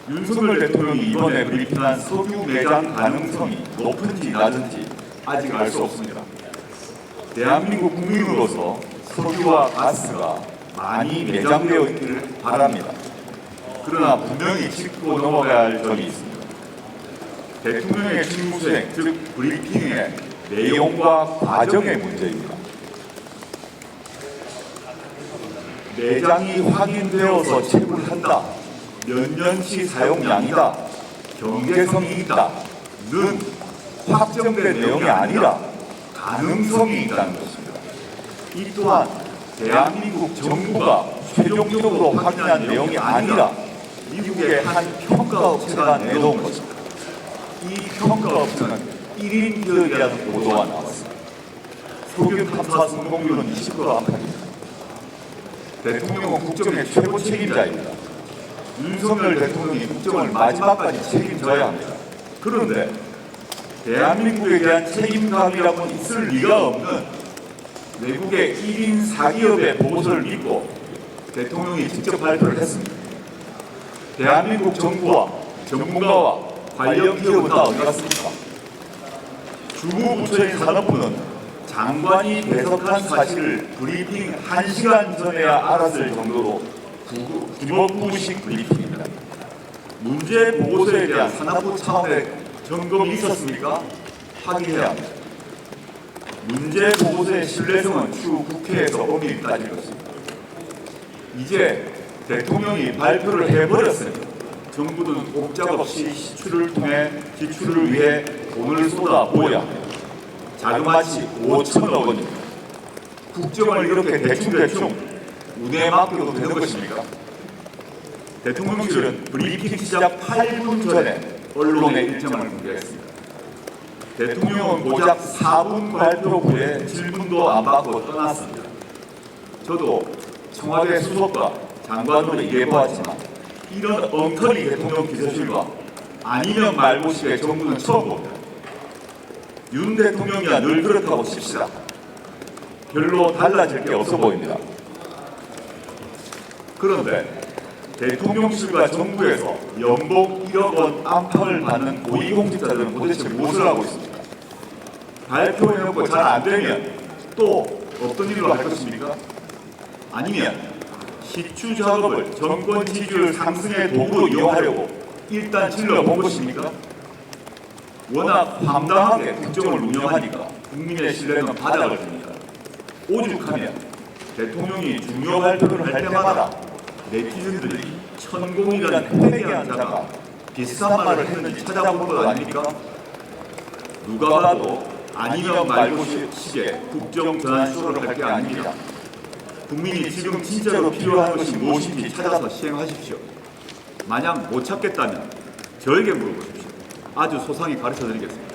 윤석열 대통령이 이번에 브리핑한 석유 매장 가능성이 높은지 낮은지 아직 알 수 없습니다. 대한민국 국민으로서 석유와 가스가 많이 매장되어 있기를 바랍니다. 그러나 분명히 짚고 넘어가야 할 점이 있습니다. 대통령의 직무수행, 즉 브리핑의 내용과 과정의 문제입니다. 매장이 확인되어서 체불한다, 몇 년치 사용량이다, 경제성이 있다는 확정된 내용이 아니라 가능성이 있다는 것입니다. 이 또한 대한민국 정부가 최종적으로 확인한 내용이 아니라 미국의 한 평가업체가 내놓은 것입니다. 이 평가업체는 1인 기업이라는 보도가 나왔습니다. 석유 탐사 성공률은 20% 안팎입니다. 대통령은 국정의 최고 책임자입니다. 윤석열 대통령이 국정을 마지막까지 책임져야 합니다. 그런데 대한민국에 대한 책임감이라고는 있을 리가 없는 외국의 1인 사기업의 보고서를 믿고 대통령이 직접 발표를 했습니다. 대한민국 정부와 전문가와 관련 기업은 다 어디 갔습니까? 주무부처인 산업부는 장관이 배석한 사실을 브리핑 1시간 전에야 알았을 정도로 주먹구식 브리핑입니다. 문제 보고서에 대한 산업부 차원의 점검이 있었습니까? 확인해야 합니다. 문제 보고서의 신뢰성은 추후 국회에서 엄밀히 따질 것입니다. 이제 대통령이 발표를 해버렸으니 정부는 꼼짝없이 지출을 통해 지출을 위해 돈을 쏟아부어야 합니다. 자그마치 5천억 원입니다. 국정을 이렇게 대충 운에 맡겨도 되는 것입니까? 대통령실은 브리핑 시작 8분 전에 언론에 일정을 공개했습니다. 대통령은 고작 4분 발표 후에 질문도 안 받고 떠났습니다. 저도 청와대 수석과 장관으로 일해보았지만 이런 엉터리 대통령 비서실과 아니면 말고식의 정부는 처음 봅니다. 윤 대통령이야 늘 그렇다고 칩시다. 별로 달라질 게 없어 보입니다. 그런데 대통령실과 정부에서 연봉 1억 원 안팎을 받는 고위공직자들은 도대체 무엇을 하고 있습니까? 발표해놓고 잘 안 되면 또 어떤 일로 할 것입니까? 아니면 시추 작업을 정권 지지율 상승의 도구로 이용하려고 일단 질러본 것입니까? 워낙 황당하게 국정을 운영하니까 국민의 신뢰는 바닥을 듭니다. 오죽하면 대통령이 중요 발표를 할 때마다 네티즌들이 천공이라는 회개한 자가 비슷한 말을 했는지 찾아본 것 아닙니까? 누가 봐도 아니면 말고 식의 국정 전환 쇼를 할 게 아닙니다. 국민이 지금 진짜로 필요한 것이 무엇인지 찾아서 시행하십시오. 만약 못 찾겠다면 저에게 물어보십시오. 아주 소상히 가르쳐드리겠습니다.